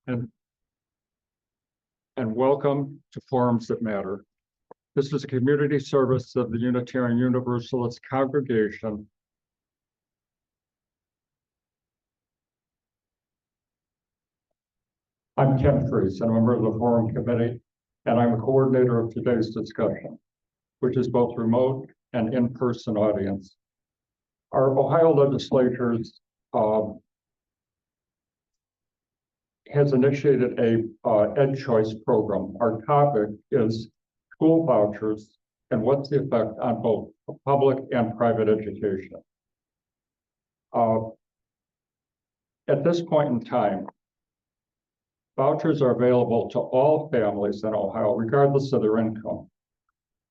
and welcome to Forums That Matter. This is a community service of the Unitarian Universalist Congregation. I'm Ken Freese, and I'm a member of the Forum Committee, and I'm a coordinator of today's discussion, which is both remote and in-person audience. Our Ohio legislatures has initiated a EdChoice program. Our topic is school vouchers and what's the effect on both public and private education. At this point in time, vouchers are available to all families in Ohio, regardless of their income.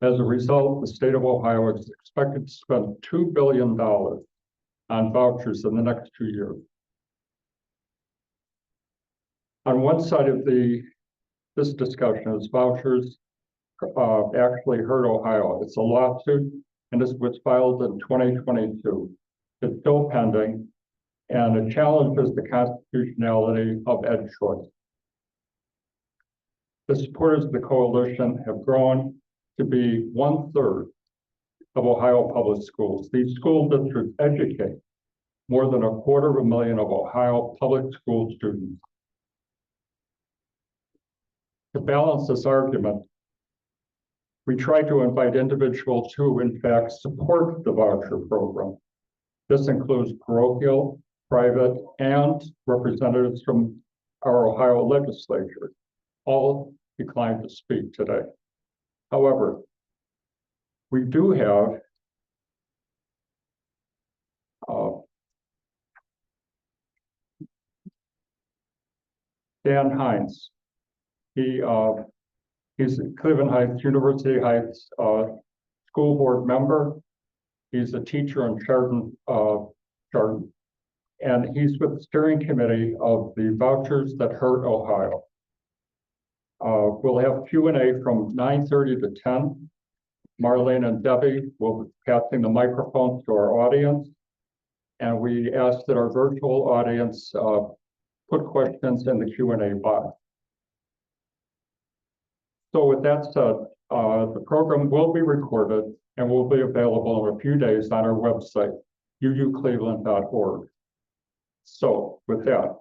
As a result, the state of Ohio is expected to spend $2 billion on vouchers in the next 2 years. On one side of this discussion is Vouchers Actually Hurt Ohio. It's a lawsuit, and this was filed in 2022. It's still pending, and it challenges the constitutionality of EdChoice. The supporters of the coalition have grown to be 1/3 of Ohio public schools. These school districts educate more than 250,000 of Ohio public school students. To balance this argument, we try to invite individuals who, in fact, support the voucher program. This includes parochial, private, and representatives from our Ohio legislature. All declined to speak today. However, we do have Dan Hines. He's a Cleveland Heights, University Heights school board member. He's a teacher in Chardon, and he's with the steering committee of the Vouchers That Hurt Ohio. We'll have Q&A from 9:30 to 10. Marlene and Debbie will be passing the microphones to our audience. And we ask that our virtual audience put questions in the Q&A box. So with that said, the program will be recorded and will be available in a few days on our website, uucleveland.org. So with that,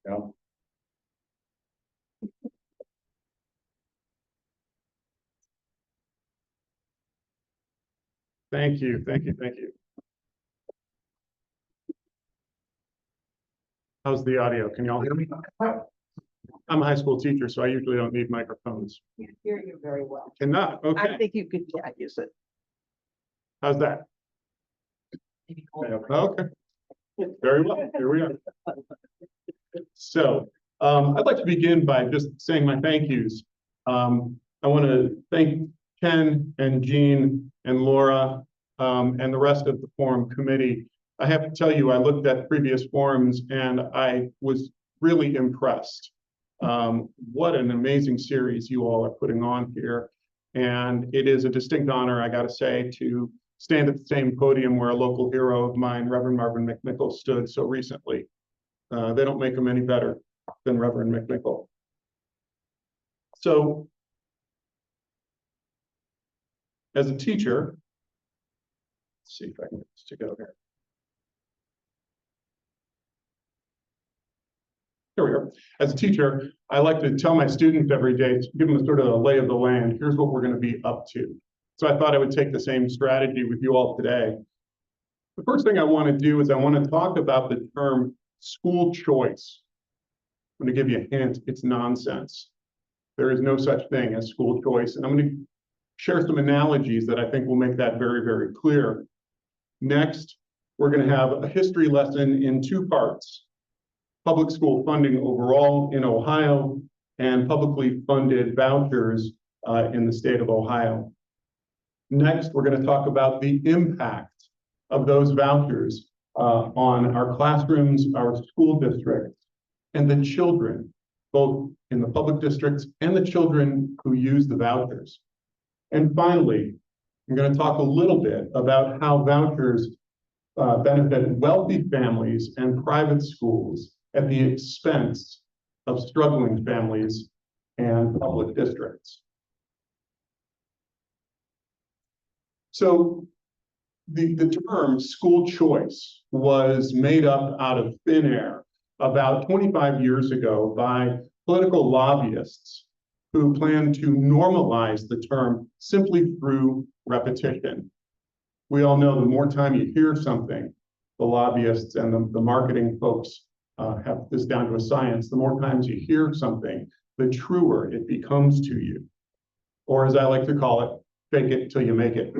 yeah. Thank you. How's the audio? Can y'all hear me? I'm a high school teacher, so I usually don't need microphones. I hear you very well. Cannot, okay. I think you could, use it. How's that? Maybe Okay, very well, here we are. So, I'd like to begin by just saying my thank yous. I want to thank Ken and Jean and Laura and the rest of the forum committee. I have to tell you, I looked at previous forums and I was really impressed. What an amazing series you all are putting on here. And it is a distinct honor, I got to say, to stand at the same podium where a local hero of mine, Reverend Marvin McNichol, stood so recently. They don't make them any better than Reverend McNichol. So, as a teacher, let's see if I can get this to go here. Here we are. As a teacher, I like to tell my students every day, give them a sort of a lay of the land. Here's what we're going to be up to. So I thought I would take the same strategy with you all today. The first thing I want to do is I want to talk about the term school choice. I'm going to give you a hint. It's nonsense. There is no such thing as school choice. And I'm going to share some analogies that I think will make that very, very clear. Next, we're going to have a history lesson in 2 parts. Public school funding overall in Ohio and publicly funded vouchers in the state of Ohio. Next, we're going to talk about the impact of those vouchers on our classrooms, our school districts, and the children, both in the public districts and the children who use the vouchers. And finally, I'm going to talk a little bit about how vouchers benefit wealthy families and private schools at the expense of struggling families and public districts. So the term school choice was made up out of thin air about 25 years ago by political lobbyists who plan to normalize the term simply through repetition. We all know the more time you hear something, the lobbyists and the marketing folks have this down to a science, the more times you hear something, the truer it becomes to you. Or as I like to call it, fake it till you make it.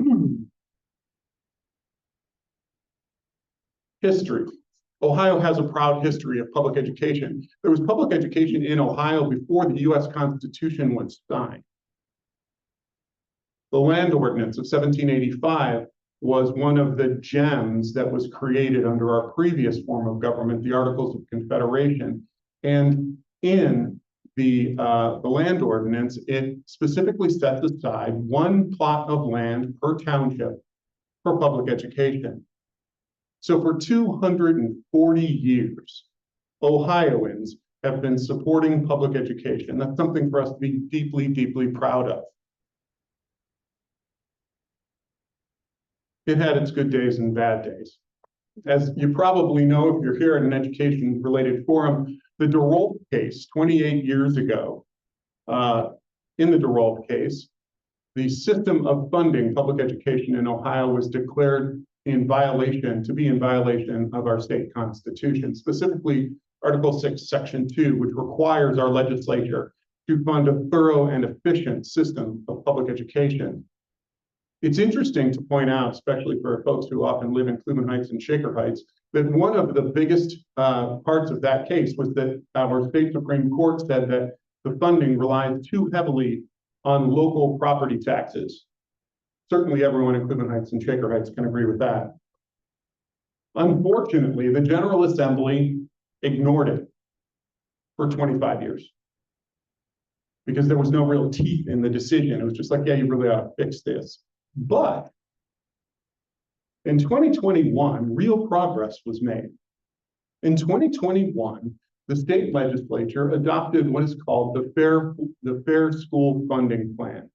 History. Ohio has a proud history of public education. There was public education in Ohio before the US Constitution was signed. The Land Ordinance of 1785 was one of the gems that was created under our previous form of government, the Articles of Confederation. And in the Land Ordinance, it specifically sets aside one plot of land per township for public education. So for 240 years, Ohioans have been supporting public education. That's something for us to be deeply, deeply proud of. It had its good days and bad days. As you probably know, if you're here at an education-related forum, the DeRolf case 28 years ago, in the DeRolf case, the system of funding public education in Ohio was declared in violation of our state constitution, specifically Article 6, Section 2, which requires our legislature to fund a thorough and efficient system of public education. It's interesting to point out, especially for folks who often live in Cleveland Heights and Shaker Heights, that one of the biggest parts of that case was that our state Supreme Court said that the funding relied too heavily on local property taxes. Certainly everyone in Cleveland Heights and Shaker Heights can agree with that. Unfortunately, the General Assembly ignored it for 25 years because there was no real teeth in the decision. It was just like, yeah, you really ought to fix this. But in 2021, real progress was made. In 2021, the state legislature adopted what is called the Fair School Funding Plan.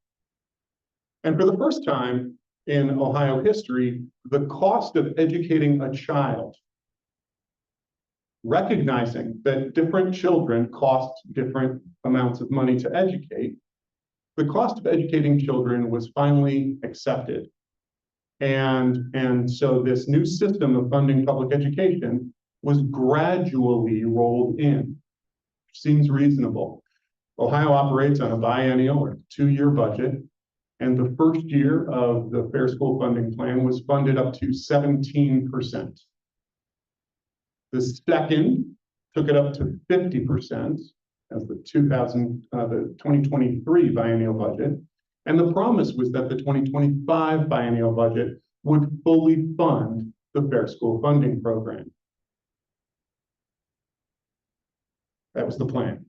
And for the first time in Ohio history, the cost of educating a child, recognizing that different children cost different amounts of money to educate, the cost of educating children was finally accepted. And so this new system of funding public education was gradually rolled in. Seems reasonable. Ohio operates on a biennial or 2-year budget, and the first year of the Fair School Funding Plan was funded up to 17%. The second took it up to 50% as the 2023 biennial budget. And the promise was that the 2025 biennial budget would fully fund the Fair School Funding Program. That was the plan.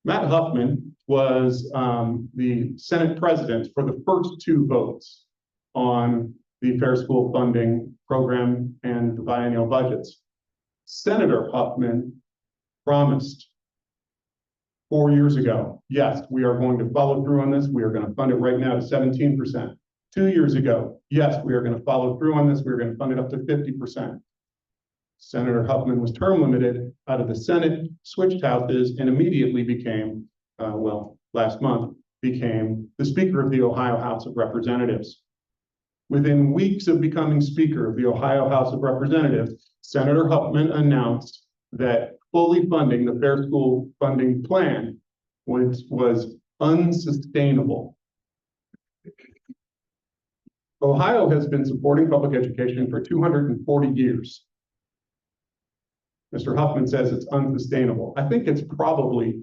Matt Huffman was the Senate president for the first 2 votes on the Fair School Funding Program and the biennial budgets. Senator Huffman promised 4 years ago, yes, we are going to follow through on this. We are going to fund it right now to 17%. 2 years ago, yes, we are going to follow through on this. We are going to fund it up to 50%. Senator Huffman was term limited out of the Senate, switched houses, and immediately became, last month, became the Speaker of the Ohio House of Representatives. Within weeks of becoming Speaker of the Ohio House of Representatives, Senator Huffman announced that fully funding the Fair School Funding Plan was unsustainable. Ohio has been supporting public education for 240 years. Mr. Huffman says it's unsustainable. I think it's probably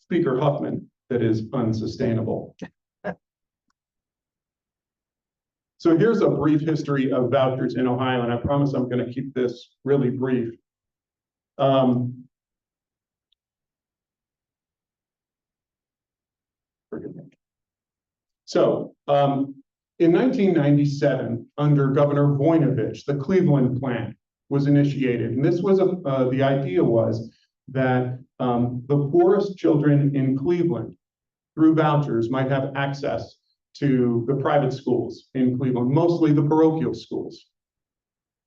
Speaker Huffman that is unsustainable. So here's a brief history of vouchers in Ohio, and I promise I'm going to keep this really brief. In 1997, under Governor Voinovich, the Cleveland Plan was initiated. And this was the idea was that the poorest children in Cleveland, through vouchers, might have access to the private schools in Cleveland, mostly the parochial schools.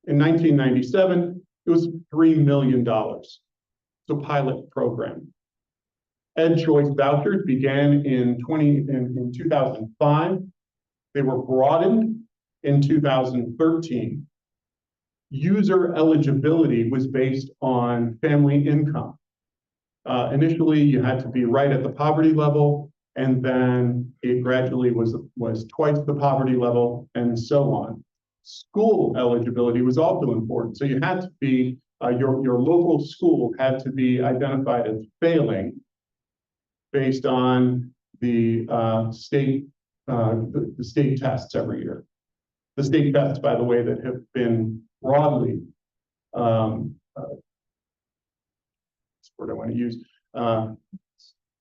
In 1997, it was $3 million. It's a pilot program. EdChoice vouchers began in 2005. They were broadened in 2013. User eligibility was based on family income. Initially, you had to be right at the poverty level, and then it gradually was twice the poverty level, and so on. School eligibility was also important. So you had to be, your local school had to be identified as failing based on the state tests every year. The state tests, by the way, that have been broadly, what's the word I want to use,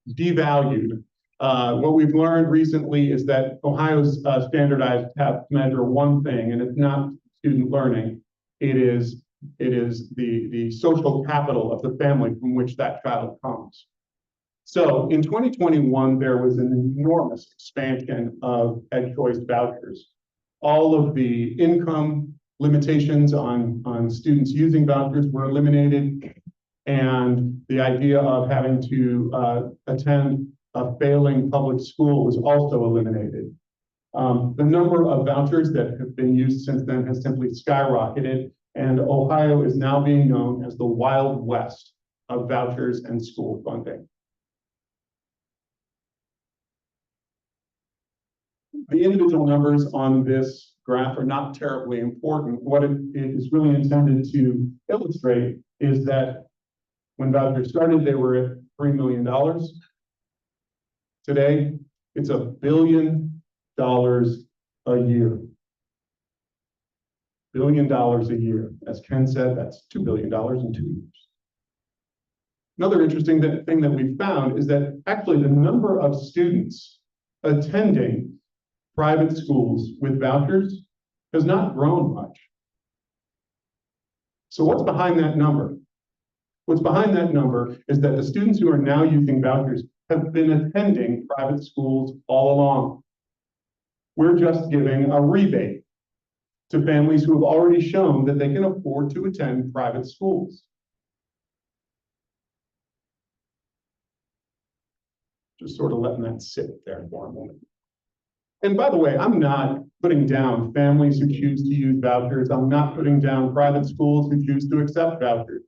devalued. What we've learned recently is that Ohio's standardized tests measure one thing, and it's not student learning. It is the social capital of the family from which that child comes. So in 2021, there was an enormous expansion of EdChoice vouchers. All of the income limitations on students using vouchers were eliminated, and the idea of having to attend a failing public school was also eliminated. The number of vouchers that have been used since then has simply skyrocketed, and Ohio is now being known as the Wild West of vouchers and school funding. The individual numbers on this graph are not terribly important. What it is really intended to illustrate is that when vouchers started, they were at $3 million. Today, it's $1 billion a year. $1 billion a year. As Ken said, that's $2 billion in 2 years. Another interesting thing that we found is that actually the number of students attending private schools with vouchers has not grown much. So what's behind that number? What's behind that number is that the students who are now using vouchers have been attending private schools all along. We're just giving a rebate to families who have already shown that they can afford to attend private schools. Just sort of letting that sit there for a moment. And by the way, I'm not putting down families who choose to use vouchers. I'm not putting down private schools who choose to accept vouchers.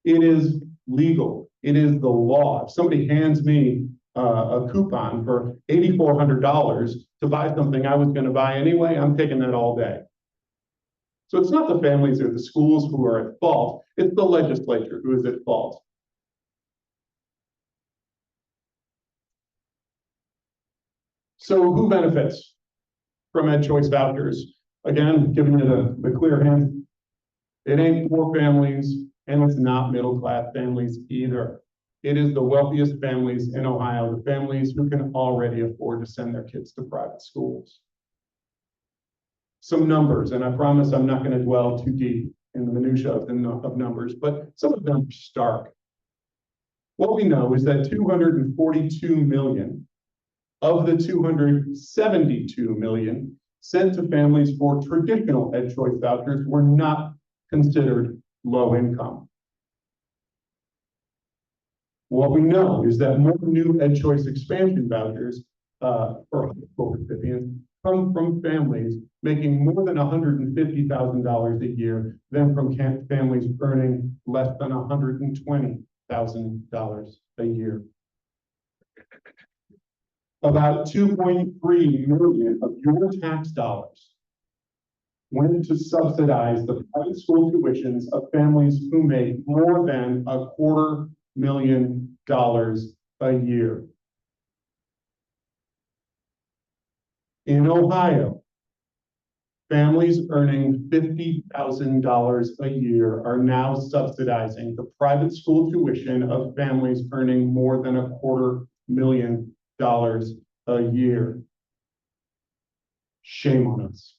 It is legal. It is the law. If somebody hands me a coupon for $8,400 to buy something I was going to buy anyway, I'm taking that all day. So it's not the families or the schools who are at fault. It's the legislature who is at fault. So who benefits from EdChoice vouchers? Again, giving you the clear hint, it ain't poor families, and it's not middle-class families either. It is the wealthiest families in Ohio, the families who can already afford to send their kids to private schools. Some numbers, and I promise I'm not going to dwell too deep in the minutia of numbers, but some of them are stark. What we know is that 242 million of the 272 million sent to families for traditional EdChoice vouchers were not considered low income. What we know is that more new EdChoice expansion vouchers for high school recipients come from families making more than $150,000 a year than from families earning less than $120,000 a year. About 2.3 million of your tax dollars went to subsidize the private school tuitions of families who make more than $250,000 a year. In Ohio, families earning $50,000 a year are now subsidizing the private school tuition of families earning more than $250,000 a year. Shame on us.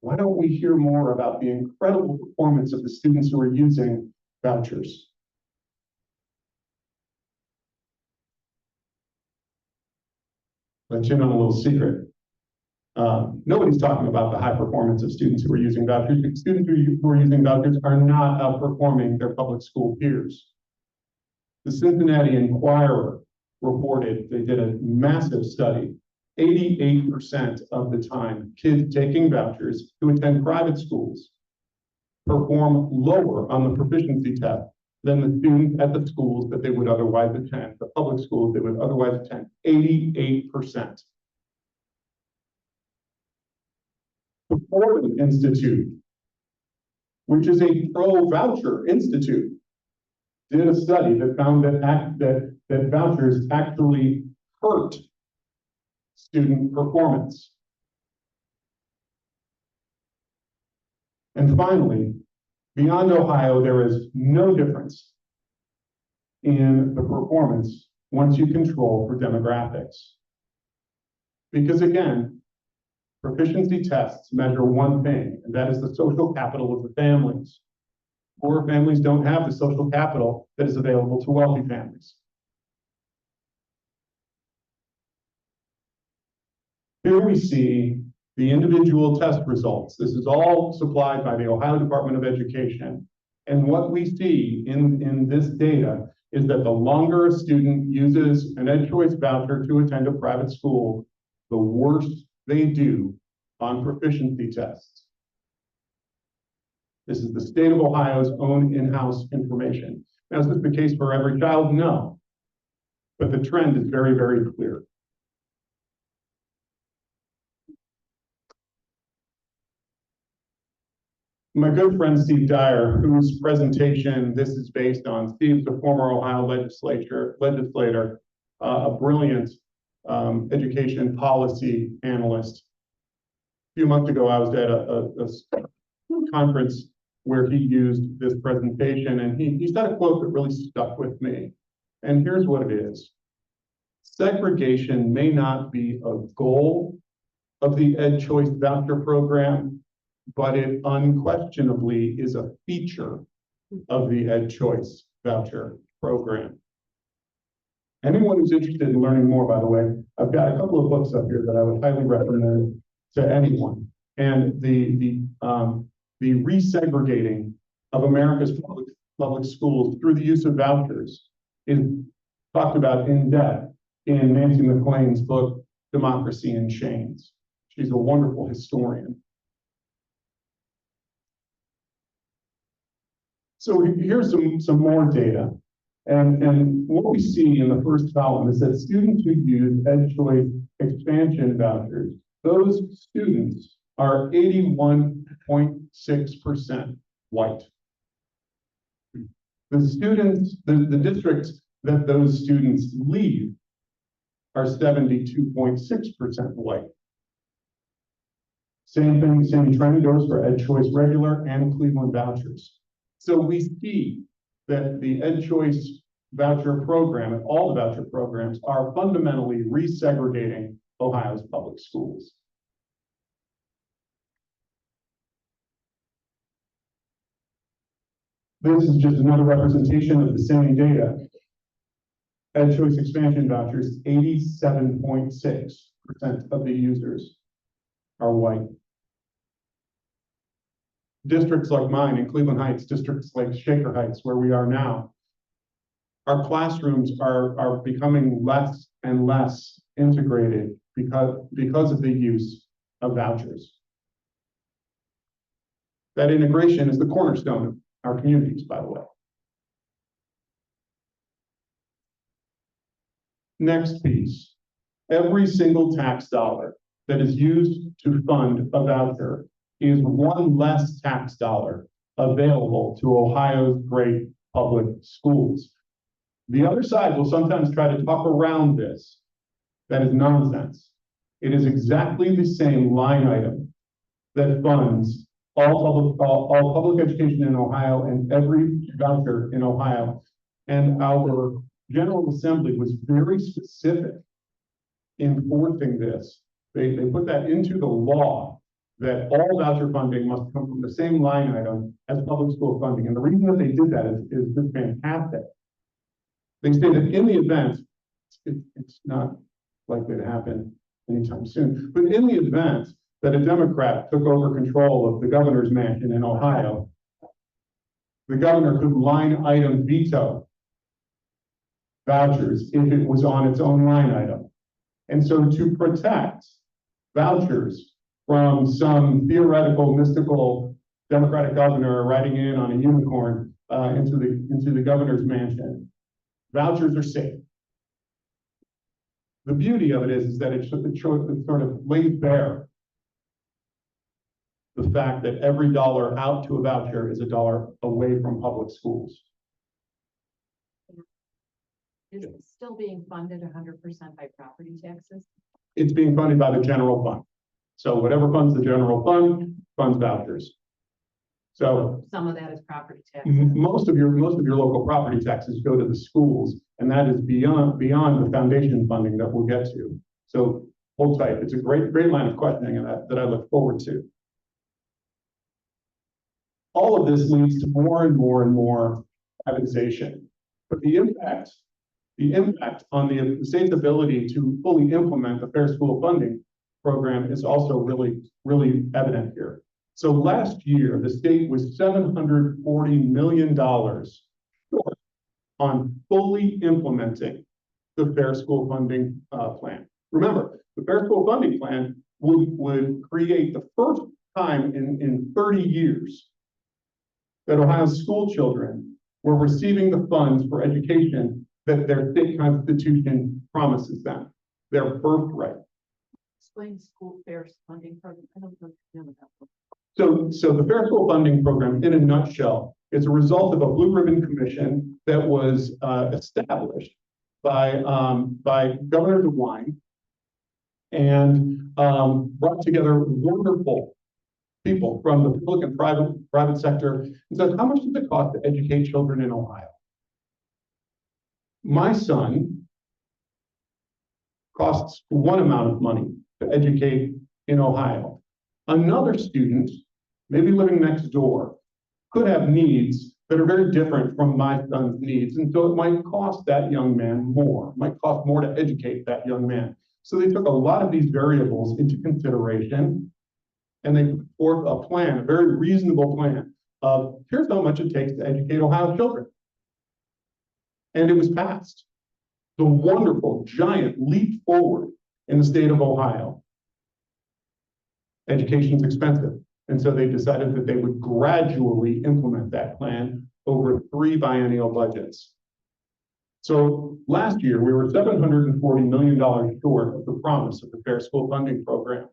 Why don't we hear more about the incredible performance of the students who are using vouchers? Let you in on a little secret. Nobody's talking about the high performance of students who are using vouchers, because students who are using vouchers are not outperforming their public school peers. The Cincinnati Enquirer reported, they did a massive study, 88% of the time, kids taking vouchers who attend private schools perform lower on the proficiency test than the students at the schools that they would otherwise attend, the public schools they would otherwise attend, 88%. The Fordham Institute, which is a pro-voucher institute, did a study that found that vouchers actually hurt student performance. And finally, beyond Ohio, there is no difference in the performance once you control for demographics. Because again, proficiency tests measure one thing, and that is the social capital of the families. Poor families don't have the social capital that is available to wealthy families. Here we see the individual test results. This is all supplied by the Ohio Department of Education. And what we see in this data is that the longer a student uses an EdChoice voucher to attend a private school, the worse they do on proficiency tests. This is the state of Ohio's own in-house information. Now, is this the case for every child? No. But the trend is very, very clear. My good friend Steve Dyer, whose presentation this is based on, Steve's a former Ohio legislator, a brilliant education policy analyst. A few months ago, I was at a conference where he used this presentation, and he said a quote that really stuck with me. And here's what it is. Segregation may not be a goal of the EdChoice voucher program, but it unquestionably is a feature of the EdChoice voucher program. Anyone who's interested in learning more, by the way, I've got a couple of books up here that I would highly recommend to anyone. And the resegregating of America's public schools through the use of vouchers is talked about in depth in Nancy McLean's book, Democracy in Chains. She's a wonderful historian. So here's some more data. And what we see in the first column is that students who use EdChoice expansion vouchers, those students are 81.6% white. The districts that those students leave are 72.6% white. Same thing, same trend goes for EdChoice regular and Cleveland vouchers. So we see that the EdChoice voucher program and all the voucher programs are fundamentally resegregating Ohio's public schools. This is just another representation of the same data. EdChoice expansion vouchers, 87.6% of the users are white. Districts like mine in Cleveland Heights, districts like Shaker Heights, where we are now, our classrooms are becoming less and less integrated because of the use of vouchers. That integration is the cornerstone of our communities, by the way. Next piece, every single tax dollar that is used to fund a voucher is one less tax dollar available to Ohio's great public schools. The other side will sometimes try to talk around this. That is nonsense. It is exactly the same line item that funds all public education in Ohio and every voucher in Ohio. And our General Assembly was very specific in enforcing this. They put that into the law that all voucher funding must come from the same line item as public school funding. And the reason that they did that is just fantastic. They say that in the event, it's not likely to happen anytime soon, but in the event that a Democrat took over control of the governor's mansion in Ohio, the governor could line item veto vouchers if it was on its own line item. And so to protect vouchers from some theoretical, mystical Democratic governor riding in on a unicorn into the governor's mansion, vouchers are safe. The beauty of it is that it sort of lays bare the fact that every dollar out to a voucher is a dollar away from public schools. Is it still being funded 100% by property taxes? It's being funded by the general fund. So whatever funds the general fund funds vouchers. So Some of that is property taxes. most of your local property taxes go to the schools, and that is beyond the foundation funding that we'll get to. So hold tight. It's a great line of questioning that I look forward to. All of this leads to more and more and more privatization. But the impact on the state's ability to fully implement the fair school funding program is also really, really evident here. So last year, the state was $740 million short on fully implementing the fair school funding plan. Remember, the fair school funding plan would create the first time in 30 years that Ohio's school children were receiving the funds for education that their state constitution promises them, their birthright. Explain school fair funding program. I don't know that one. So the Fair School Funding Program, in a nutshell, is a result of a blue ribbon commission that was established by Governor DeWine and brought together wonderful people from the public and private sector and said, how much does it cost to educate children in Ohio? My son costs one amount of money to educate in Ohio. Another student, maybe living next door, could have needs that are very different from my son's needs. And so it might cost that young man more, it might cost more to educate that young man. So they took a lot of these variables into consideration, and they put forth a plan, a very reasonable plan of here's how much it takes to educate Ohio children. And it was passed. The wonderful, giant leap forward in the state of Ohio. Education's expensive. And so they decided that they would gradually implement that plan over 3 biennial budgets. So last year, we were $740 million short of the promise of the Fair School Funding Program.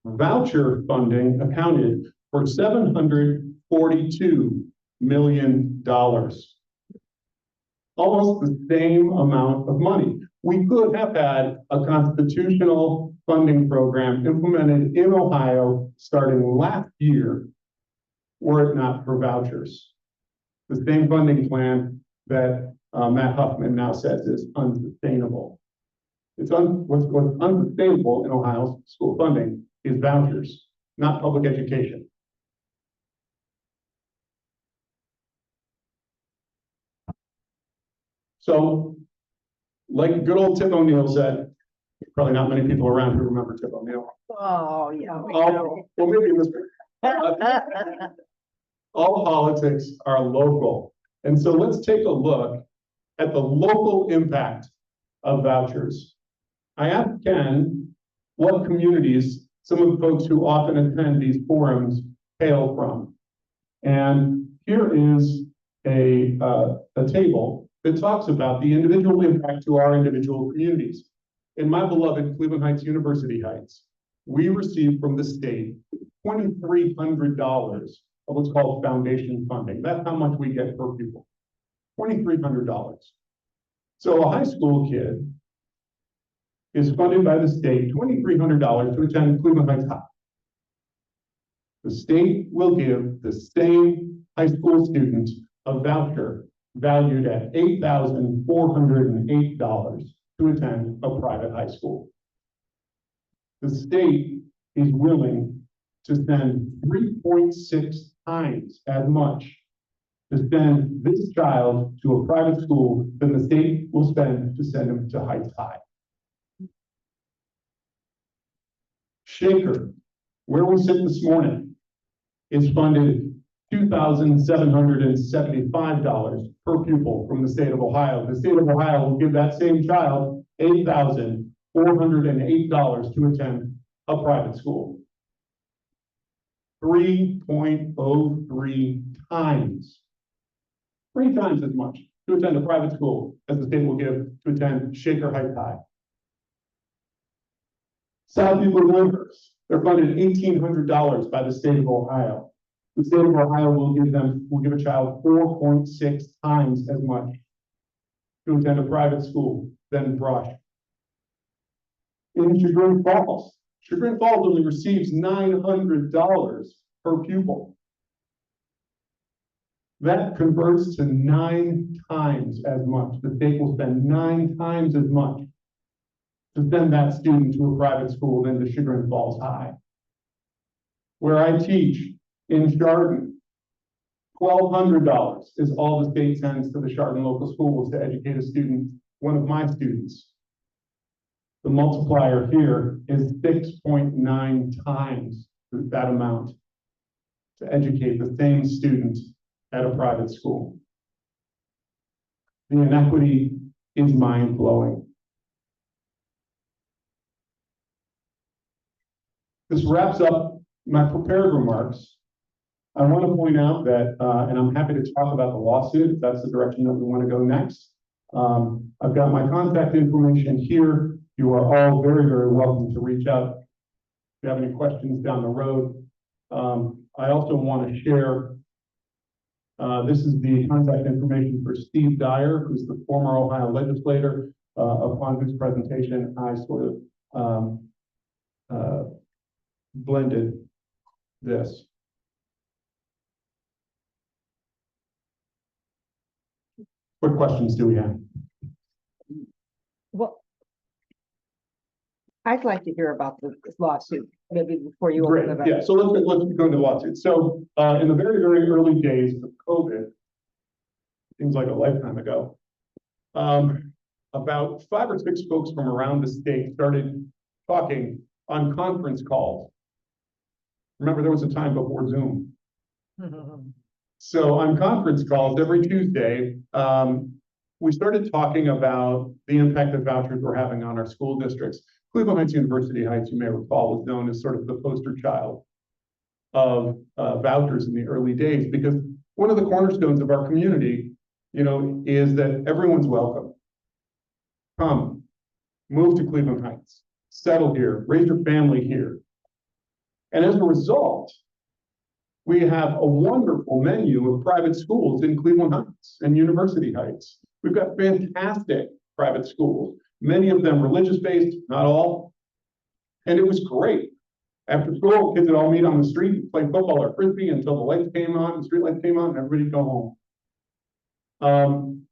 Voucher funding accounted for $742 million. Almost the same amount of money. We could have had a constitutional funding program implemented in Ohio starting last year, were it not for vouchers. The same funding plan that Matt Huffman now says is unsustainable. What's unsustainable in Ohio's school funding is vouchers, not public education. So, like good old Tip O'Neill said, probably not many people around who remember Tip O'Neill. Oh, yeah. Well, maybe it was all politics are local. And so let's take a look at the local impact of vouchers. I asked Ken what communities some of the folks who often attend these forums hail from. And here is a table that talks about the individual impact to our individual communities. In my beloved Cleveland Heights University Heights, we received from the state $2,300 of what's called foundation funding. That's how much we get per pupil, $2,300. So a high school kid is funded by the state $2,300 to attend Cleveland Heights High. The state will give the same high school student a voucher valued at $8,408 to attend a private high school. The state is willing to spend 3.6 times as much to send this child to a private school than the state will spend to send him to Heights High. Shaker, where we sit this morning, is funded $2,775 per pupil from the state of Ohio. The state of Ohio will give that same child $8,408 to attend a private school. 3.03 times. 3 times as much to attend a private school as the state will give to attend Shaker Heights High. South Buford Lyndhurst, they're funded $1,800 by the state of Ohio. The state of Ohio will give a child 4.6 times as much to attend a private school than Brush. In Chagrin Falls only receives $900 per pupil. That converts to 9 times as much. The state will spend 9 times as much to send that student to a private school than to Chagrin Falls High. Where I teach in Chardon, $1,200 is all the state sends to the Chardon local schools to educate a student, one of my students. The multiplier here is 6.9 times that amount to educate the same student at a private school. The inequity is mind-blowing. This wraps up my prepared remarks. I want to point out that, and I'm happy to talk about the lawsuit, if that's the direction that we want to go next. I've got my contact information here. You are all very, very welcome to reach out if you have any questions down the road. I also want to share, this is the contact information for Steve Dyer, who's the former Ohio legislator, upon whose presentation I sort of blended this. What questions do we have? Well, I'd like to hear about this lawsuit, maybe before you Great, open it yeah, up. so let's go into the lawsuit. So in the very, very early days of COVID, seems like a lifetime ago, about 5 or 6 folks from around the state started talking on conference calls. Remember, there was a time before Zoom. So on conference calls every Tuesday, we started talking about the impact that vouchers were having on our school districts. Cleveland Heights University Heights, you may recall, was known as sort of the poster child of vouchers in the early days, because one of the cornerstones of our community, you know, is that everyone's welcome. Come, move to Cleveland Heights, settle here, raise your family here. And as a result, we have a wonderful menu of private schools in Cleveland Heights and University Heights. We've got fantastic private schools, many of them religious-based, not all. And it was great. After school, kids would all meet on the street, play football or frisbee until the lights came on, the street lights came on, and everybody'd go home.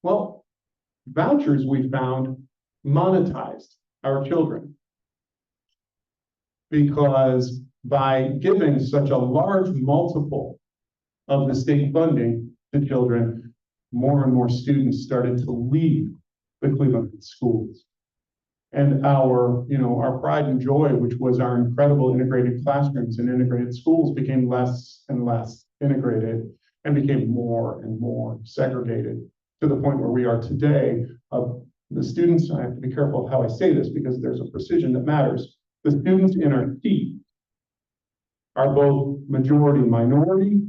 Well, vouchers, we found, monetized our children, because by giving such a large multiple of the state funding to children, more and more students started to leave the Cleveland schools. And our, you know, our pride and joy, which was our incredible integrated classrooms and integrated schools, became less and less integrated and became more and more segregated, to the point where we are today. The students, I have to be careful of how I say this because there's a precision that matters. The students in our seat are both majority minority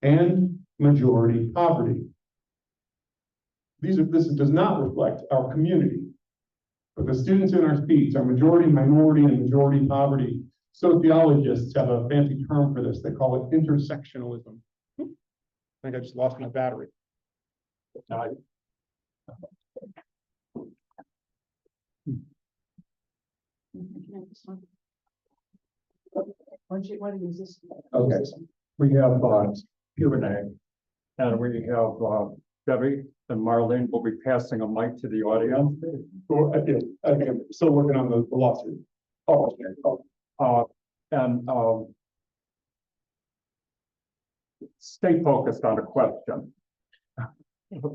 and majority poverty. This does not reflect our community, but the students in our seats are majority minority and majority poverty. Sociologists have a fancy term for this. They call it intersectionalism. I think I just lost my battery. What is this? Okay, we have Q&A, and we have Debbie and Marlene will be passing a mic to the audience. Again, still working on the lawsuit. Oh, okay. and stay focused on a question.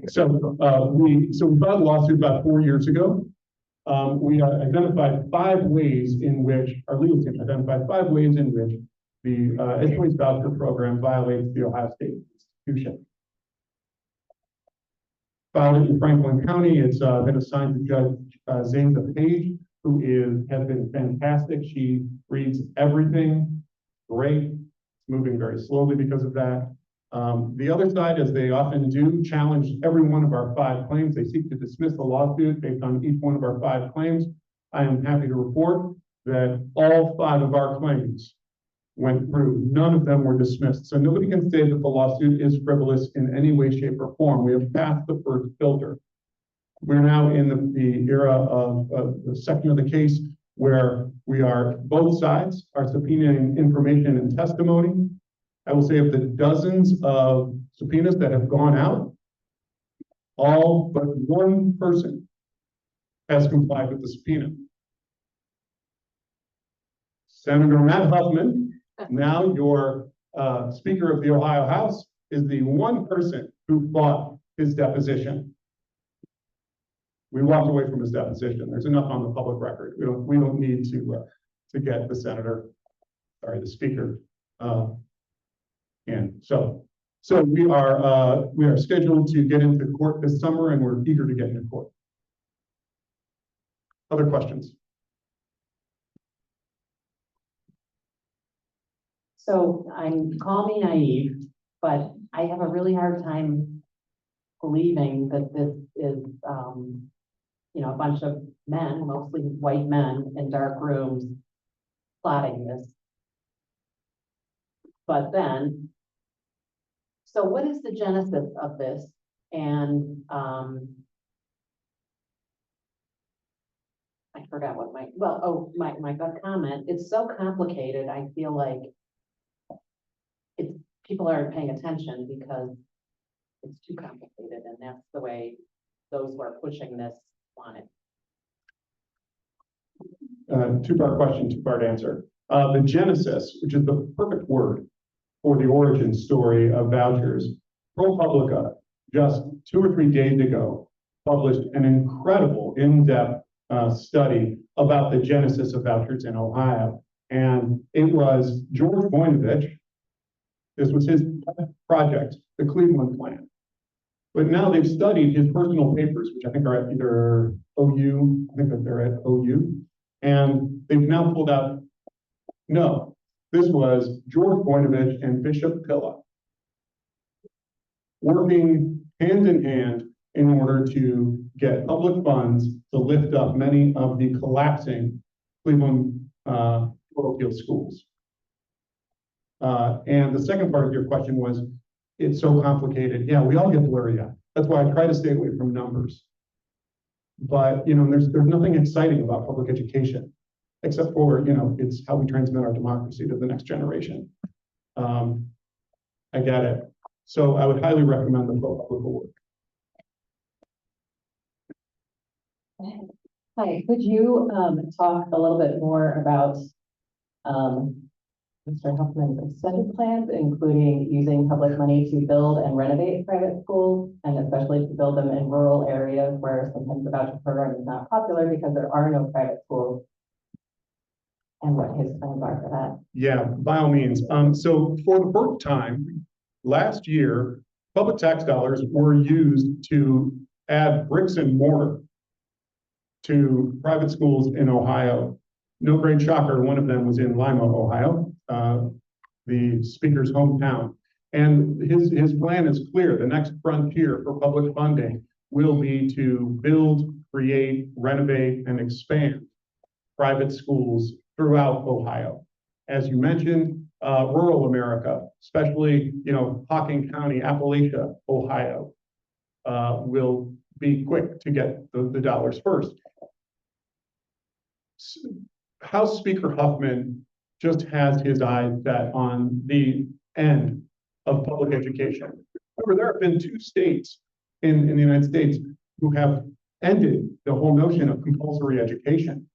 So we filed a lawsuit about 4 years ago. We identified 5 ways in which our legal team identified 5 ways in which the EdChoice Voucher Program violates the Ohio State Constitution. Filed it in Franklin County. It's been assigned to Judge Zane Page, who has been fantastic. She reads everything great. It's moving very slowly because of that. The other side, as they often do, challenge every one of our 5 claims. They seek to dismiss the lawsuit based on each one of our 5 claims. I am happy to report that all 5 of our claims went through. None of them were dismissed. So nobody can say that the lawsuit is frivolous in any way, shape, or form. We have passed the first filter. We're now in the era of the section of the case where we are, both sides are subpoenaing information and testimony. I will say of the dozens of subpoenas that have gone out, all but one person has complied with the subpoena. Senator Matt Huffman, now your Speaker of the Ohio House, is the one person who fought his deposition. We walked away from his deposition. There's enough on the public record. We don't need to get the Speaker. And so we are scheduled to get into court this summer, and we're eager to get into court. Other questions? So call me naive, but I have a really hard time believing that this is, a bunch of men, mostly white men in dark rooms, plotting this. But then, so what is the genesis of this? And I forgot what my gut comment. It's so complicated. I feel like people aren't paying attention because it's too complicated, and that's the way those who are pushing this want it. Two-part question, two-part answer. The genesis, which is the perfect word for the origin story of vouchers, ProPublica, just 2 or 3 days ago, published an incredible in-depth study about the genesis of vouchers in Ohio. And it was George Voinovich. This was his project, the Cleveland Plan. But now they've studied his personal papers, which I think are at either OU, I think that they're at OU, and they've now pulled out, no, this was George Voinovich and Bishop Pilla working hand in hand in order to get public funds to lift up many of the collapsing Cleveland parochial schools. And the second part of your question was, it's so complicated. Yeah, we all get blurry-eyed. That's why I try to stay away from numbers. But, there's nothing exciting about public education, except for, it's how we transmit our democracy to the next generation. I get it. So I would highly recommend the ProPublica work. Hi, could you talk a little bit more about Mr. Huffman's extended plans, including using public money to build and renovate private schools, and especially to build them in rural areas where sometimes the voucher program is not popular because there are no private schools, and what his plans are for that? Yeah, by all means. So for the first time last year, public tax dollars were used to add bricks and mortar to private schools in Ohio. No great shocker, one of them was in Lima, Ohio, the speaker's hometown. And his plan is clear. The next frontier for public funding will be to build, create, renovate, and expand private schools throughout Ohio. As you mentioned, rural America, especially, Hocking County, Appalachia, Ohio, will be quick to get the dollars first. House Speaker Huffman just has his eyes set on the end of public education. However, there have been 2 states in the United States who have ended the whole notion of compulsory education.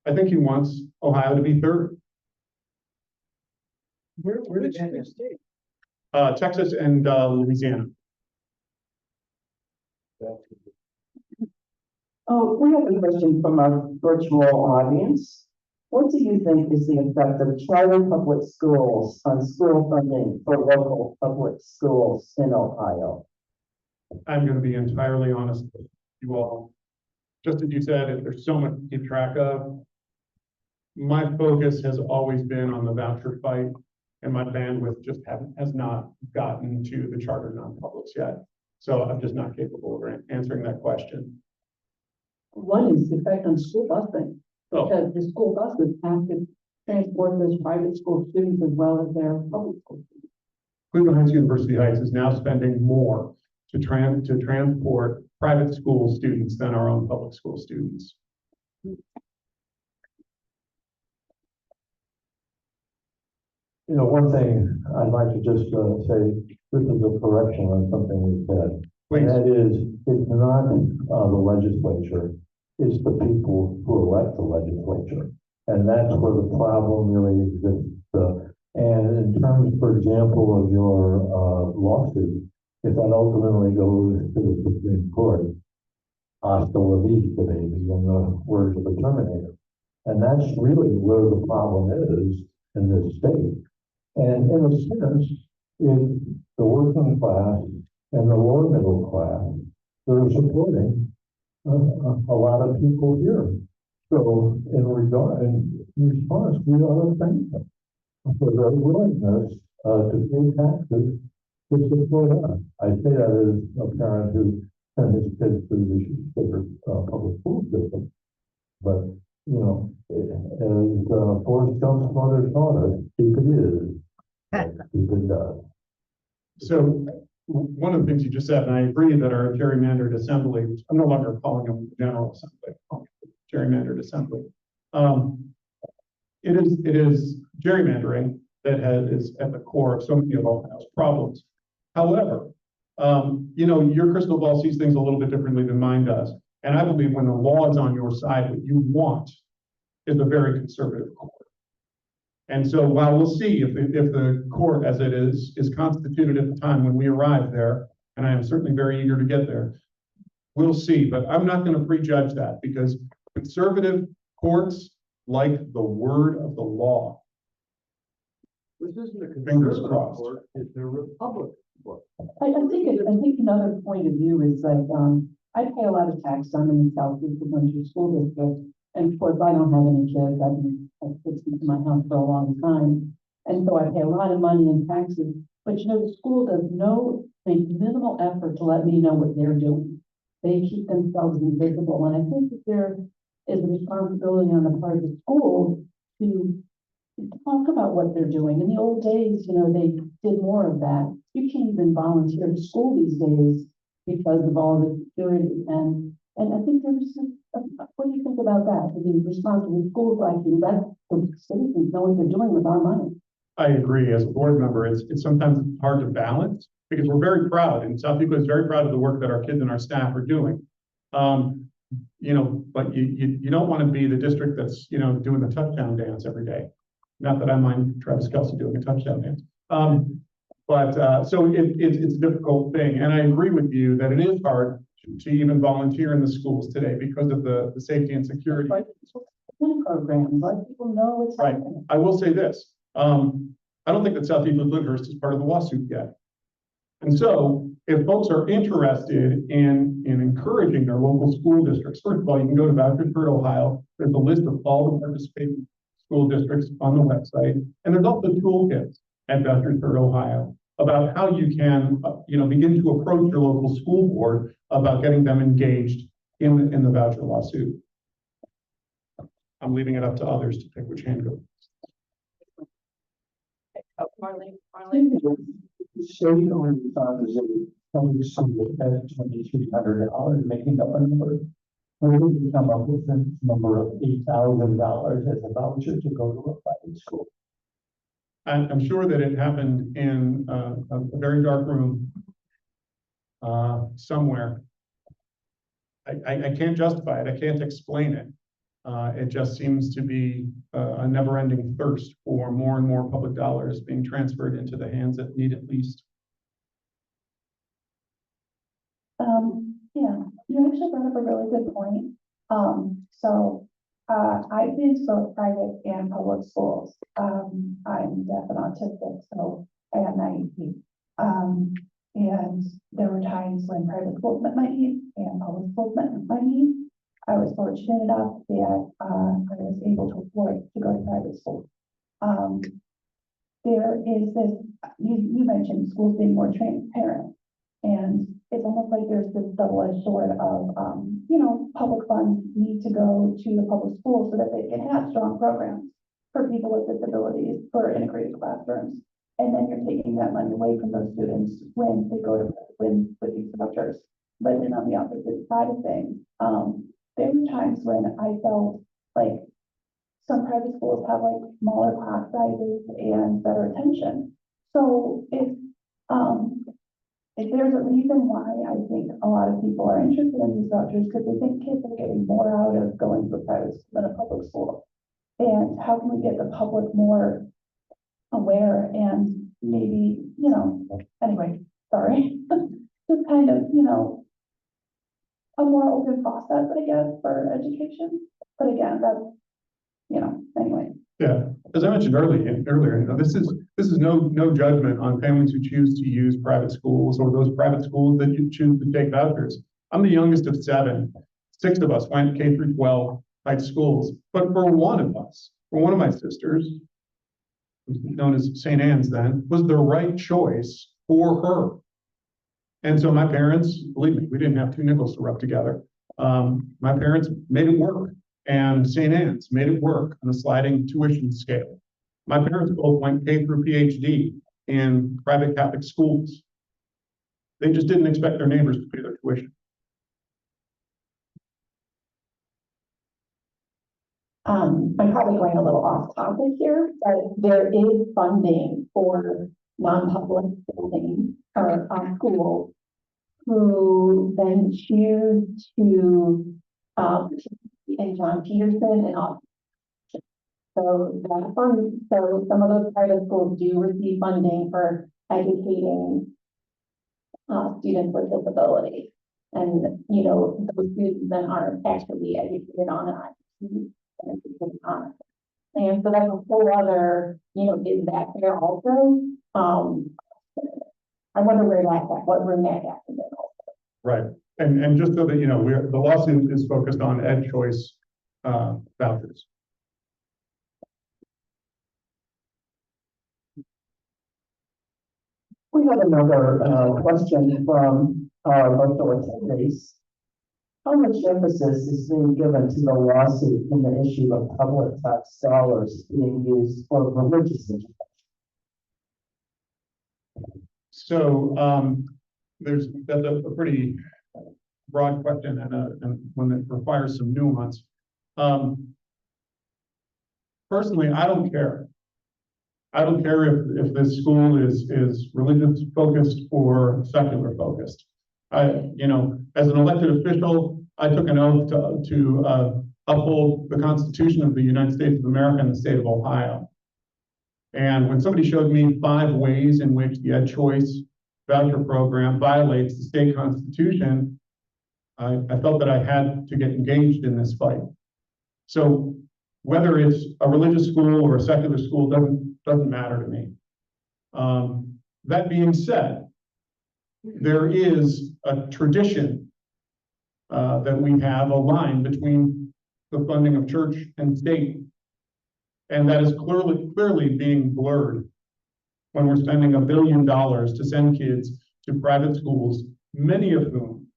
I think he wants Ohio to be third. Where did that state? Texas and Louisiana. Oh, we have a question from our virtual audience. What do you think is the effect of charter public schools on school funding for local public schools in Ohio? I'm going to be entirely honest with you all. Just as you said, there's so much to keep track of. My focus has always been on the voucher fight, and my bandwidth just has not gotten to the charter non-publics yet. So I'm just not capable of answering that question. One is the effect on school busing, Oh. because the school buses have to transport those private school students as well as their public school students. Cleveland Heights University Heights is now spending more to transport private school students than our own public school students. You know, one thing I'd like to just say, this is a correction on something we said. Please. And that is, it's not the legislature, it's the people who elect the legislature. And that's where the problem really exists. And in terms, for example, of your lawsuit, if that ultimately goes to the Supreme Court, hasta la vista, baby, in the words of the Terminator. And that's really where the problem is in this state. And in a sense, it's the working class and the lower middle class that are supporting a lot of people here. So in response, we ought to thank them for their willingness to pay taxes to support us. I say that as a parent who sent his kids to the public school system. But, you know, as Forrest Gump's mother taught us, stupid is, stupid does. So one of the things you just said, and I agree that our gerrymandered assembly, which I'm no longer calling them the General Assembly, I'm calling it gerrymandered assembly. It is gerrymandering that is at the core of so many of Ohio's problems. However, you know, your crystal ball sees things a little bit differently than mine does. And I believe when the law is on your side, what you want is a very conservative court. And so while we'll see if the court as it is constituted at the time when we arrive there, and I am certainly very eager to get there, we'll see. But I'm not going to prejudge that, because conservative courts like the word of the law. This isn't a Fingers conservative crossed. court, it's a Republican court. I think another point of view is that, I pay a lot of tax. I'm in the Southeast Winter School District. And of course, I don't have any kids. I've been fixed into my house for a long time. And so I pay a lot of money in taxes. But you know, the school does make minimal effort to let me know what they're doing. They keep themselves invisible. And I think that there is a responsibility on the part of the school to talk about what they're doing. In the old days, you know, they did more of that. You can't even volunteer to school these days because of all the security. And I think there's what do you think about that? The responsible schools like you let the citizens know what they're doing with our money. I agree. As a board member, it's sometimes hard to balance, because we're very proud, and South Dakota is very proud of the work that our kids and our staff are doing. You know, but you don't want to be the district that's, you know, doing the touchdown dance every day. Not that I mind Travis Kelce doing a touchdown dance. So it's a difficult thing. And I agree with you that it is hard to even volunteer in the schools today because of the safety and security. Programs, let people know what's Right. happening. I will say this. I don't think that Southeast Lyndhurst is part of the lawsuit yet. And so if folks are interested in encouraging their local school districts, first of all, you can go to VouchersHurtOhio. There's a list of all the participating school districts on the website. And there's also toolkits at VouchersHurtOhio about how you can, you know, begin to approach your local school board about getting them engaged in the voucher lawsuit. I'm leaving it up to others to pick which hand goes. Oh, Marlene. State only funds only some at $2,300, making up a number. Where did you come up with the number of $8,000 as a voucher to go to a private school? I'm sure that it happened in a very dark room somewhere. I can't justify it. I can't explain it. It just seems to be a never-ending thirst for more and more public dollars being transferred into the hands that need it least. Yeah, you actually brought up a really good point. I've been to both private and public schools. I'm deaf and autistic, so I have an IEP. And there were times when private schools met my needs and public schools met my needs. I was fortunate enough that, I was able to afford to go to private school. There is this, you mentioned schools being more transparent. And it's almost like there's this double-edged sword of, public funds need to go to the public schools so that they can have strong programs for people with disabilities, for integrated classrooms. And then you're taking that money away from those students when they go to, with these vouchers. But then on the opposite side of things, there were times when I felt like some private schools have like smaller class sizes and better attention. So if there's a reason why I think a lot of people are interested in these vouchers, because they think kids are getting more out of going to a private school than a public school. And how can we get the public more aware and maybe, anyway, sorry, just kind of, a more open process, I guess, for education. But again, that's, anyway. Yeah, as I mentioned earlier, this is no judgment on families who choose to use private schools or those private schools that you choose to take vouchers. I'm the youngest of 7. 6 of us went K through 12 type schools, but for one of us, for one of my sisters, known as St. Anne's then, was the right choice for her. And so my parents, believe me, we didn't have 2 nickels to rub together. My parents made it work. And St. Anne's made it work on a sliding tuition scale. My parents both went K through PhD in private Catholic schools. They just didn't expect their neighbors to pay their tuition. I'm probably going a little off topic here, but there is funding for non-public buildings or schools who then choose to and John Peterson and all. So that fund, so some of those private schools do receive funding for educating students with disabilities. And, those students then aren't actually educated on it. And so that's a whole other, is that there also? I wonder what room that happens in also. Right. And just so that you know, the lawsuit is focused on EdChoice vouchers. We have another question from our local attendees. How much emphasis is being given to the lawsuit in the issue of public tax dollars being used for religious education? So that's a pretty broad question and one that requires some nuance. Personally, I don't care. I don't care if this school is religious focused or secular focused. As an elected official, I took an oath to uphold the Constitution of the United States of America and the state of Ohio. And when somebody showed me 5 ways in which the EdChoice voucher program violates the state constitution, I felt that I had to get engaged in this fight. So whether it's a religious school or a secular school doesn't matter to me. That being said, there is a tradition that we have, a line between the funding of church and state. And that is clearly being blurred when we're spending $1 billion to send kids to private schools, many of whom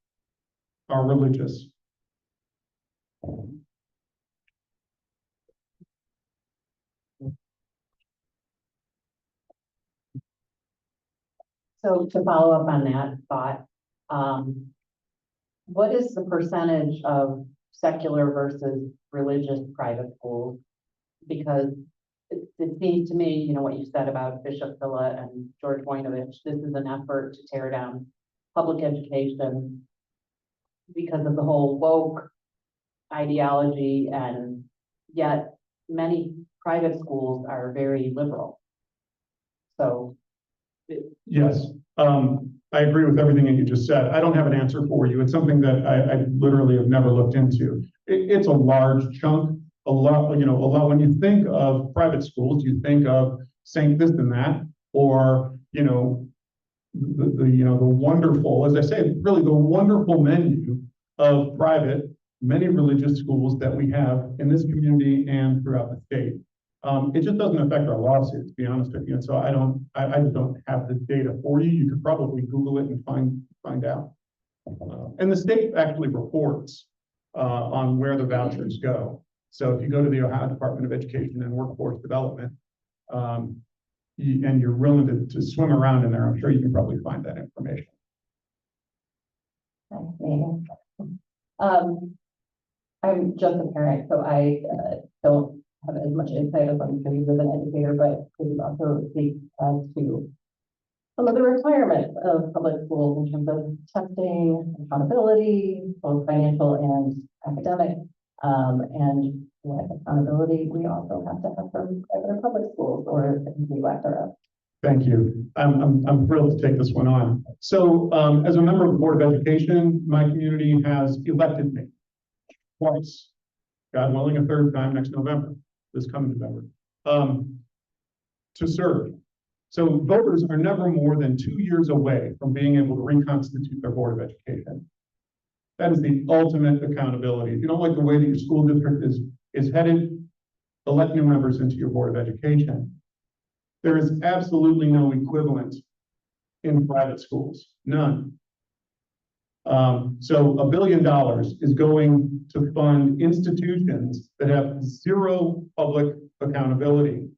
are religious. So to follow up on that thought, what is the percentage of secular versus religious private schools? Because it seems to me, what you said about Bishop Villa and George Voinovich, this is an effort to tear down public education because of the whole woke ideology, and yet many private schools are very liberal. So, Yes, I agree with everything that you just said. I don't have an answer for you. It's something that I literally have never looked into. It's a large chunk, a lot, when you think of private schools, you think of Saint this and that, or, the wonderful, as I say, really the wonderful menu of private, many religious schools that we have in this community and throughout the state. It just doesn't affect our lawsuit, to be honest with you. And so I just don't have the data for you. You could probably Google it and find out. And the state actually reports on where the vouchers go. So if you go to the Ohio Department of Education and Workforce Development, and you're willing to swim around in there, I'm sure you can probably find that information. thanks, Megan. I'm just a parent, so I don't have as much insight as I'm sure you as an educator, but could you also speak to some of the requirements of public schools in terms of testing, accountability, both financial and academic, and what accountability we also have to have from private or public schools, or the lack thereof. Thank you. I'm thrilled to take this one on. So as a member of the Board of Education, my community has elected me twice, God willing, a third time next November, this coming November, to serve. So voters are never more than 2 years away from being able to reconstitute their Board of Education. That is the ultimate accountability. If you don't like the way that your school district is headed, elect new members into your Board of Education. There is absolutely no equivalent in private schools, none. So $1 billion is going to fund institutions that have zero public accountability.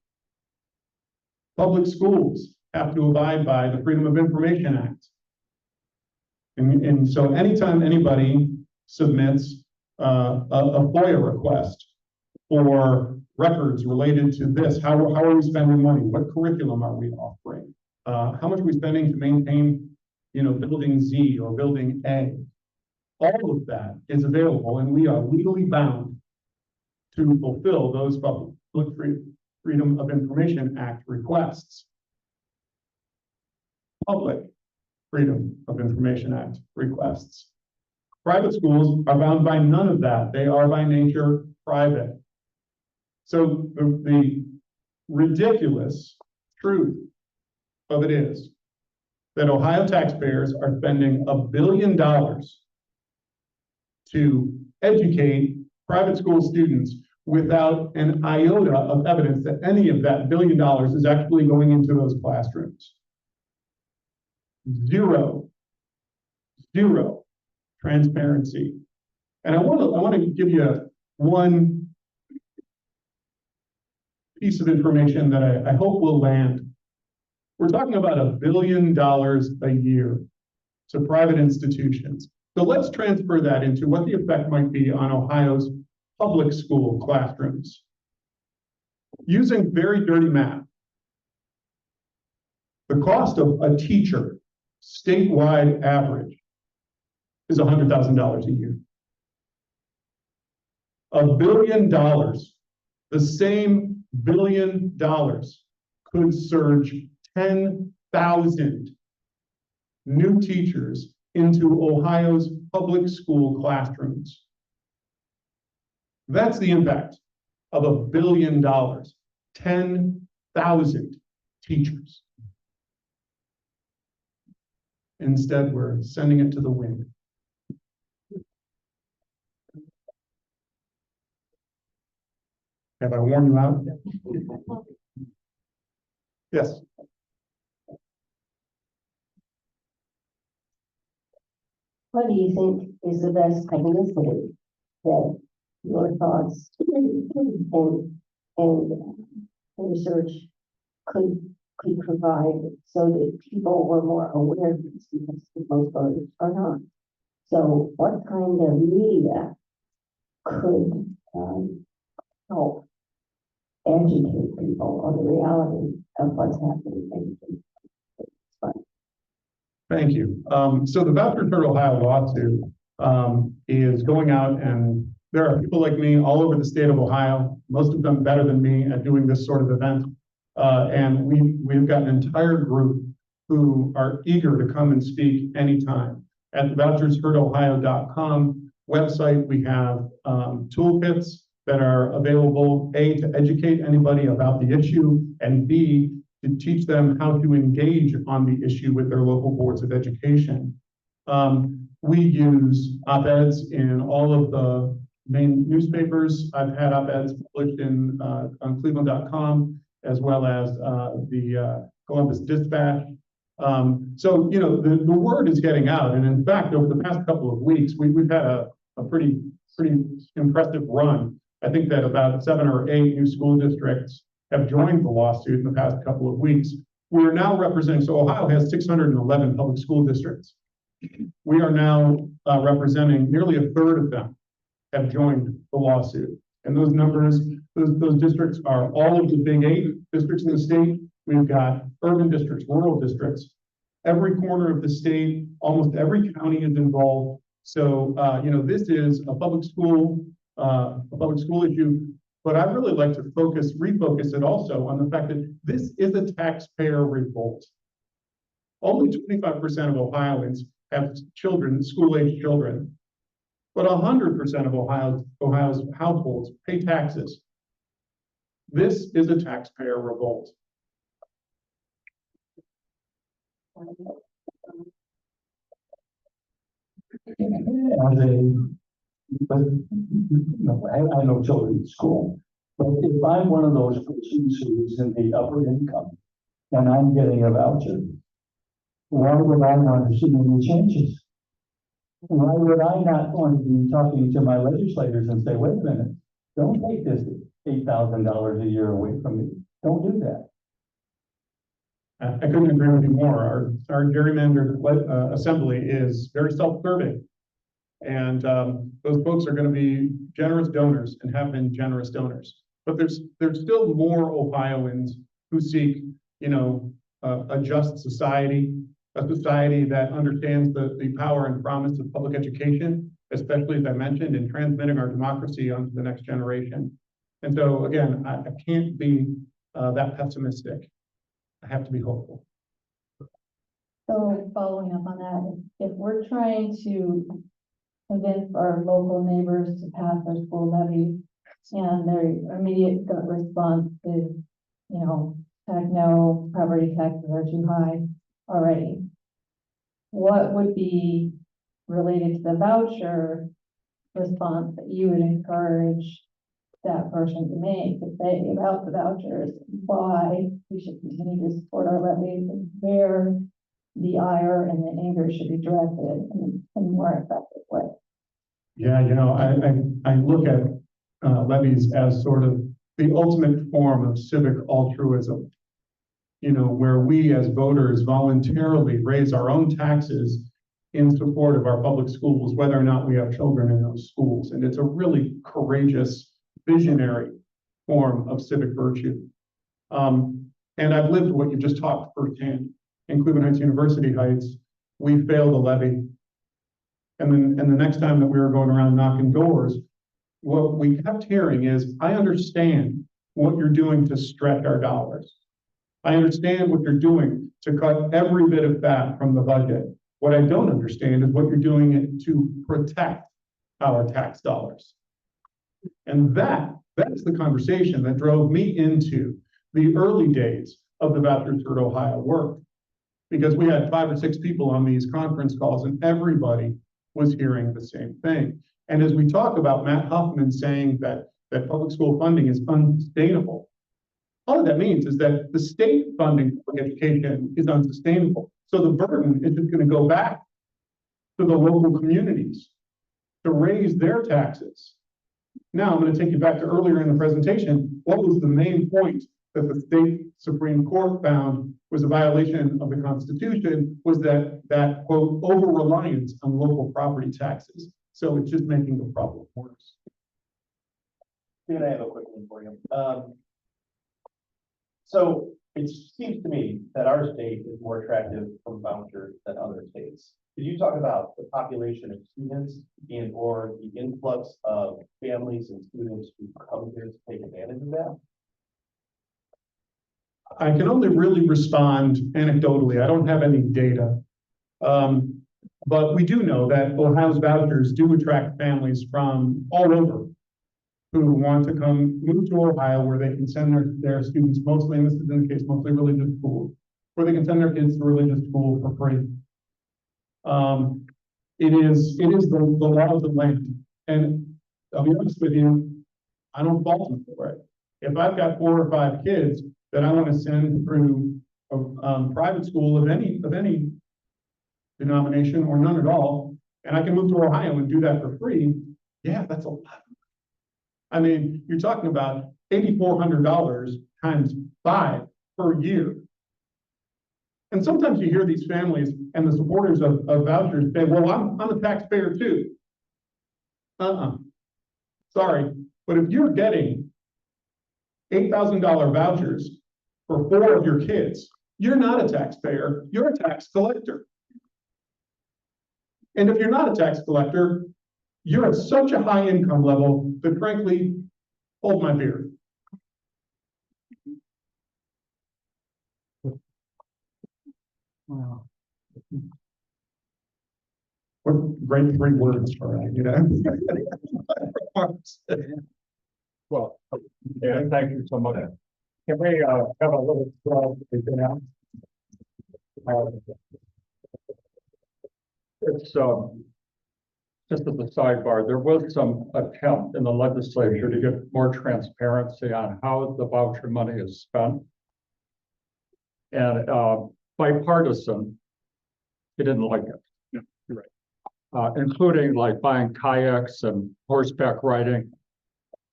Public schools have to abide by the Freedom of Information Act. And so anytime anybody submits a FOIA request for records related to this, how are we spending money? What curriculum are we offering? How much are we spending to maintain, building Z or building A? All of that is available, and we are legally bound to fulfill those public Freedom of Information Act requests. Public Freedom of Information Act requests. Private schools are bound by none of that. They are by nature private. So the ridiculous truth of it is that Ohio taxpayers are spending $1 billion to educate private school students without an iota of evidence that any of that $1 billion is actually going into those classrooms. Zero transparency. And I want to give you one piece of information that I hope will land. We're talking about $1 billion a year to private institutions. So let's transfer that into what the effect might be on Ohio's public school classrooms. Using very dirty math, the cost of a teacher statewide average is $100,000 a year. $1 billion, the same $1 billion could surge 10,000 new teachers into Ohio's public school classrooms. That's the impact of $1 billion, 10,000 teachers. Instead, we're sending it to the wind. Have I worn you out? Yes. What do you think is the best publicity that your thoughts and research could provide so that people were more aware of this, because most voters are not? So what kind of media could help educate people on the reality of what's happening? Thank you. So the VoucherSHurtOhio lawsuit is going out and There are people like me all over the state of Ohio, most of them better than me at doing this sort of event. And we've got an entire group who are eager to come and speak anytime. At the VouchersHurtOhio.com website, we have toolkits that are available, A, to educate anybody about the issue, and B, to teach them how to engage on the issue with their local boards of education. We use op-eds in all of the main newspapers. I've had op-eds published in on Cleveland.com, as well as the Columbus Dispatch. So, you know, the word is getting out. And in fact, over the past couple of weeks, we've had a pretty impressive run. I think that about 7 or 8 new school districts have joined the lawsuit in the past couple of weeks. We're now representing, so Ohio has 611 public school districts. We are now representing nearly a third of them have joined the lawsuit. And those numbers, those districts are all of the big 8 districts in the state. We've got urban districts, rural districts. Every corner of the state, almost every county is involved. So, you know, this is a public school issue, but I'd really like to refocus it also on the fact that this is a taxpayer revolt. Only 25% of Ohioans have children, school-age children, but 100% of Ohio's households pay taxes. This is a taxpayer revolt. I know children in school, but if I'm one of those persons who's in the upper income and I'm getting a voucher, why would I want to see any changes? Why would I not want to be talking to my legislators and say, wait a minute, don't take this $8,000 a year away from me. Don't do that. I couldn't agree with you more. Our gerrymandered assembly is very self-serving. And those folks are going to be generous donors and have been generous donors. But there's still more Ohioans who seek, you know, a just society, a society that understands the power and promise of public education, especially, as I mentioned, in transmitting our democracy onto the next generation. And so, again, I can't be that pessimistic. I have to be hopeful. So following up on that, if we're trying to convince our local neighbors to pass their school levy and their immediate gut response is, you know, heck no, property taxes are too high already, what would be related to the voucher response that you would encourage that person to make, to say about the vouchers, why we should continue to support our levies, and where the ire and the anger should be directed in a more effective way? Yeah, you know, I look at levies as sort of the ultimate form of civic altruism, you know, where we as voters voluntarily raise our own taxes in support of our public schools, whether or not we have children in those schools. And it's a really courageous, visionary form of civic virtue. And I've lived what you just talked firsthand. In Cleveland Heights University Heights, we failed a levy. And the next time that we were going around knocking doors, what we kept hearing is, I understand what you're doing to stretch our dollars. I understand what you're doing to cut every bit of fat from the budget. What I don't understand is what you're doing to protect our tax dollars. And that's the conversation that drove me into the early days of the Vouchers Hurt Ohio work, because we had 5 or 6 people on these conference calls and everybody was hearing the same thing. And as we talk about Matt Huffman saying that public school funding is unsustainable, all that means is that the state funding public education is unsustainable. So the burden is just going to go back to the local communities to raise their taxes. Now, I'm going to take you back to earlier in the presentation. What was the main point that the state Supreme Court found was a violation of the Constitution? Was that quote, over-reliance on local property taxes. So it's just making the problem worse. David, I have a quick one for you. So it seems to me that our state is more attractive from vouchers than other states. Could you talk about the population of students and or the influx of families and students who come here to take advantage of that? I can only really respond anecdotally. I don't have any data. But we do know that Ohio's vouchers do attract families from all over who want to come move to Ohio, where they can send their students, mostly, and this is in the case, mostly religious schools, where they can send their kids to religious school for free. It is the law of the land. And I'll be honest with you, I don't fault them for it. If I've got 4 or 5 kids that I want to send through a private school of any denomination or none at all, and I can move to Ohio and do that for free, yeah, that's a lot. I mean, you're talking about $8,400 times 5 per year. And sometimes you hear these families and the supporters of vouchers say, well, I'm a taxpayer too. Sorry, but if you're getting $8,000 vouchers for 4 of your kids, you're not a taxpayer, you're a tax collector. And if you're not a tax collector, you're at such a high income level that frankly, hold my beer. Wow. What great 3 words for that, you know? Well, yeah, thank you so much. Can we have a little now? It's just as a sidebar, there was some attempt in the legislature to get more transparency on how the voucher money is spent. And bipartisan, he didn't like it. Yeah, you're right. Including like buying kayaks and horseback riding.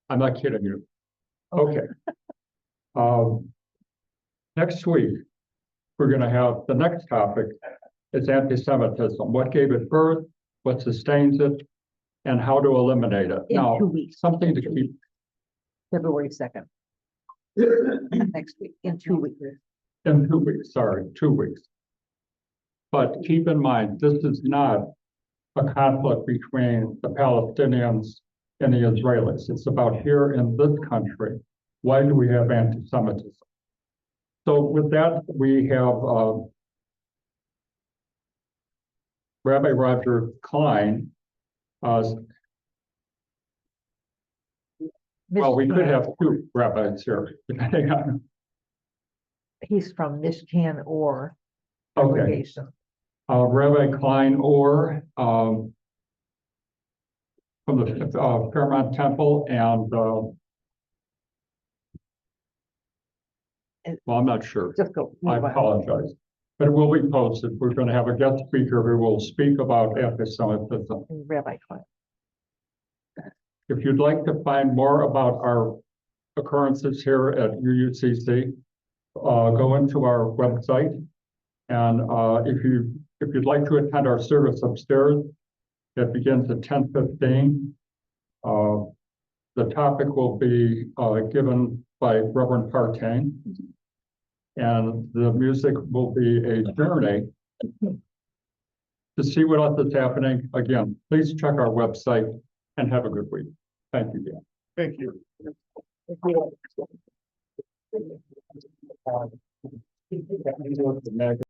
I'm not kidding you. Okay. Next week, we're going to have the next topic is anti-Semitism. What gave it birth, what sustains it, and how to eliminate it. In Now, 2 weeks. something to keep. February 2nd. Next week, in 2 weeks. In 2 weeks, sorry, 2 weeks. But keep in mind, this is not a conflict between the Palestinians and the Israelis. It's about here in this country. Why do we have anti-Semitism? So with that, we have Rabbi Roger Klein. Well, we could have 2 rabbis here, depending on. He's from Mishkan or Okay. congregation. Rabbi Klein Orr from the Fairmont Temple, and well, I'm not sure. Just go. I apologize, but it will be posted. We're going to have a guest speaker who will speak about anti-Semitism. Rabbi Klein. If you'd like to find more about our occurrences here at UUCC, go into our website, and if you'd like to attend our service upstairs, that begins at 10:15. The topic will be given by Reverend Partain, and the music will be a journey to see what else is happening. Again, please check our website and have a good week. Thank you, Dan. Thank you.